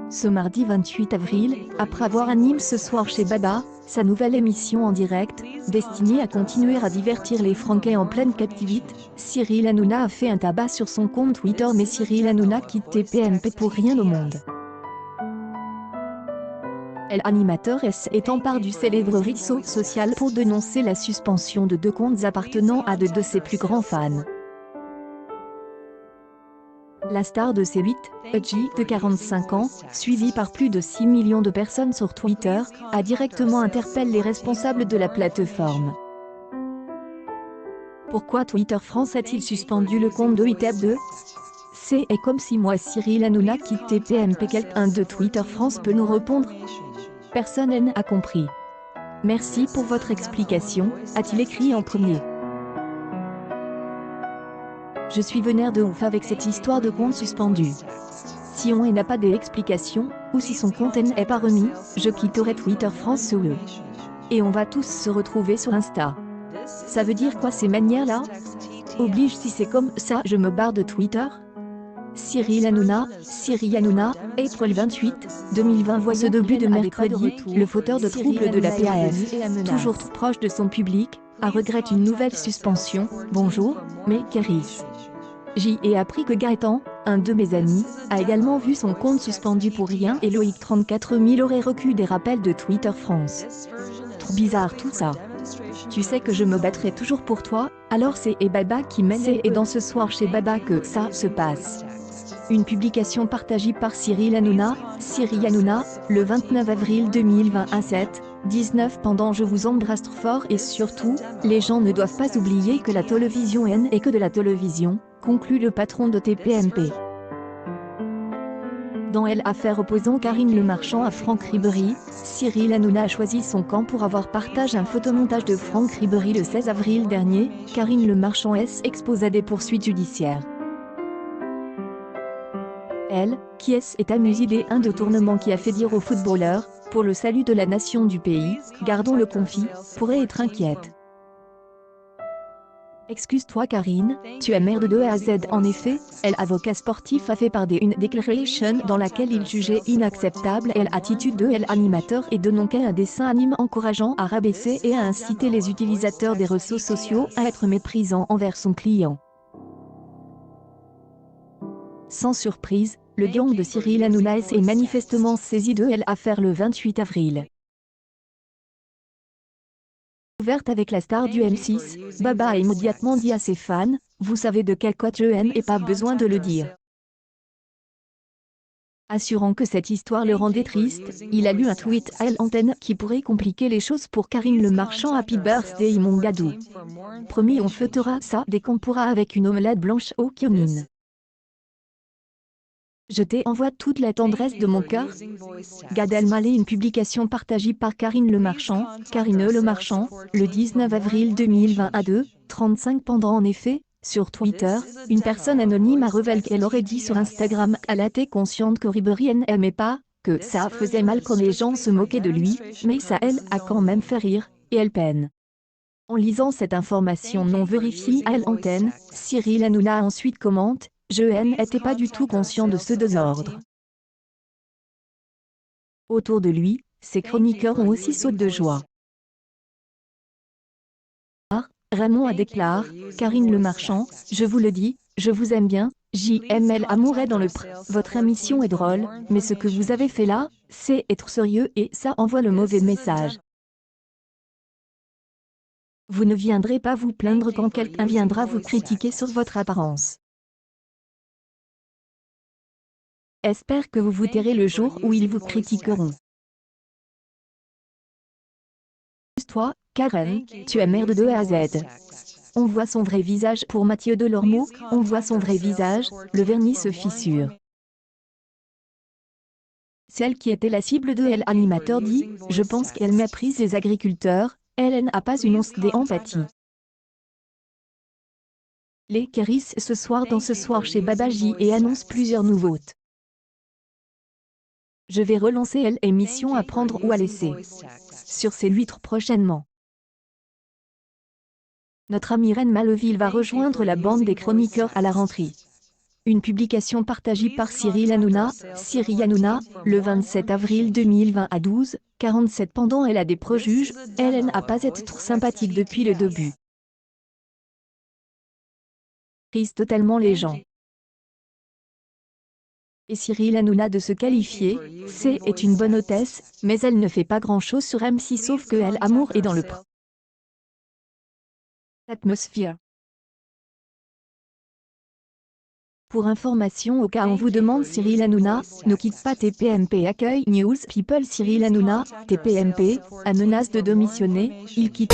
Ce mardi 28 avril, après avoir animé ce soir chez Baba, sa nouvelle émission en direct, destinée à continuer à divertir les Français en pleine captivité, Cyril Hanouna a fait un tabac sur son compte Twitter. Mais Cyril Hanouna quitte TPMP pour rien au monde. L'animateur est empare du célèbre réseau social pour dénoncer la suspension de 2 comptes appartenant à 2 de ses plus grands fans. La star de C8, Edgy, de 45 ans, suivie par plus de 6 millions de personnes sur Twitter, a directement interpellé les responsables de la plateforme. Pourquoi Twitter France a-t-il suspendu le compte de ITEB2? C'est comme si moi Cyril Hanouna quitte TPMP. Quelqu'un de Twitter France peut nous répondre? Personne n'a compris. Merci pour votre explication, a-t-il écrit en premier. Je suis vénère de ouf avec cette histoire de compte suspendu. Si on n'a pas d'explication, ou si son compte n'est pas remis, je quitterai Twitter France sous le. Et on va tous se retrouver sur Insta. Ça veut dire quoi ces manières-là? Oblige, si c'est comme ça, je me barre de Twitter? Cyril Hanouna, April 28, 2020. Voit ce début de mercredi, le fauteur de troubles de la PAF, toujours trop proche de son public, a regretté une nouvelle suspension. Bonjour, mais Kéris. J'y ai appris que Gaëtan, un de mes amis, a également vu son compte suspendu pour rien et Loïc 34 000 aurait reçu des rappels de Twitter France. Trop bizarre tout ça. Tu sais que je me battrai toujours pour toi, alors c'est Baba qui mène et dans ce soir chez Baba que ça se passe. Une publication partagée par Cyril Hanouna, le 29 avril 2020 à 7:19 pendant Je vous embrasse trop fort et surtout, les gens ne doivent pas oublier que la télévision est que de la télévision, conclut le patron de TPMP. Dans l'affaire opposant Karine Le Marchand à Franck Ribéry, Cyril Hanouna a choisi son camp pour avoir partagé un photomontage de Franck Ribéry le 16 avril dernier. Karine Le Marchand est exposée à des poursuites judiciaires. Elle, qui est amusée d'un détournement qui a fait dire aux footballeurs, pour le salut de la nation du pays, gardons le confit, pourrait être inquiète. Excuse-toi Karine, tu es mère de A à Z. En effet, l'avocat sportif a fait part d'une déclaration dans laquelle il jugeait inacceptable l'attitude de l'animateur et de non un dessin anime encourageant à rabaisser et à inciter les utilisateurs des réseaux sociaux à être méprisants envers son client. Sans surprise, le gang de Cyril Hanouna est manifestement saisi de l'affaire le 28 avril. Ouverte avec la star du M6, Baba a immédiatement dit à ses fans, « Vous savez de quel côté je n'ai pas besoin de le dire ». Assurant que cette histoire le rendait triste, il a lu un tweet à l'antenne qui pourrait compliquer les choses pour Karine Le Marchand. Happy birthday mon gadou. Promis, on fêtera ça dès qu'on pourra avec une omelette blanche aux quinines. Je t'envoie toute la tendresse de mon cœur. Gad Elmaleh. Une publication partagée par Karine Le Marchand, le 19 avril 2020 à 2:35 pendant. En effet, sur Twitter, une personne anonyme a révélé qu'elle aurait dit sur Instagram qu'elle était consciente que Ribéry n'aimait pas, que ça faisait mal quand les gens se moquaient de lui, mais ça elle a quand même fait rire, et elle peine. En lisant cette information non vérifiée à l'antenne, Cyril Hanouna ensuite commente, « Je n'étais pas du tout conscient de ce désordre ». Autour de lui, ses chroniqueurs ont aussi sauté de joie. Raymond a déclaré, Karine Le Marchand, je vous le dis, je vous aime bien, JML Amour est dans le votre émission est drôle, mais ce que vous avez fait là, c'est être sérieux et ça envoie le mauvais message. Vous ne viendrez pas vous plaindre quand quelqu'un viendra vous critiquer sur votre apparence. Espère que vous vous tairez le jour où ils vous critiqueront. Toi, Karen, tu es mère de A à Z. On voit son vrai visage. Pour Mathieu Delormeau, on voit son vrai visage, le vernis se fissure. Celle qui était la cible de l'animateur dit, je pense qu'elle méprise les agriculteurs, elle n'a pas une once d'empathie. Les Kéris ce soir dans Ce soir chez Babaji et annonce plusieurs nouveautés. Je vais relancer l'émission à prendre ou à laisser. Sur C8 prochainement. Notre amie Reine Maleville va rejoindre la bande des chroniqueurs à la rentrée. Une publication partagée par Cyril Hanouna, Cyril Hanouna, le 27 avril 2020 à 12h47 pendant elle a des projuges, elle n'a pas été trop sympathique depuis le début. Prise totalement les gens. Et Cyril Hanouna de se qualifier, est une bonne hôtesse, mais elle ne fait pas grand-chose sur M6 sauf que elle amour est dans le atmosphère. Pour information au cas on vous demande Cyril Hanouna, ne quitte pas TPMP accueil News People Cyril Hanouna, TPMP, à menace de démissionner, il quitte.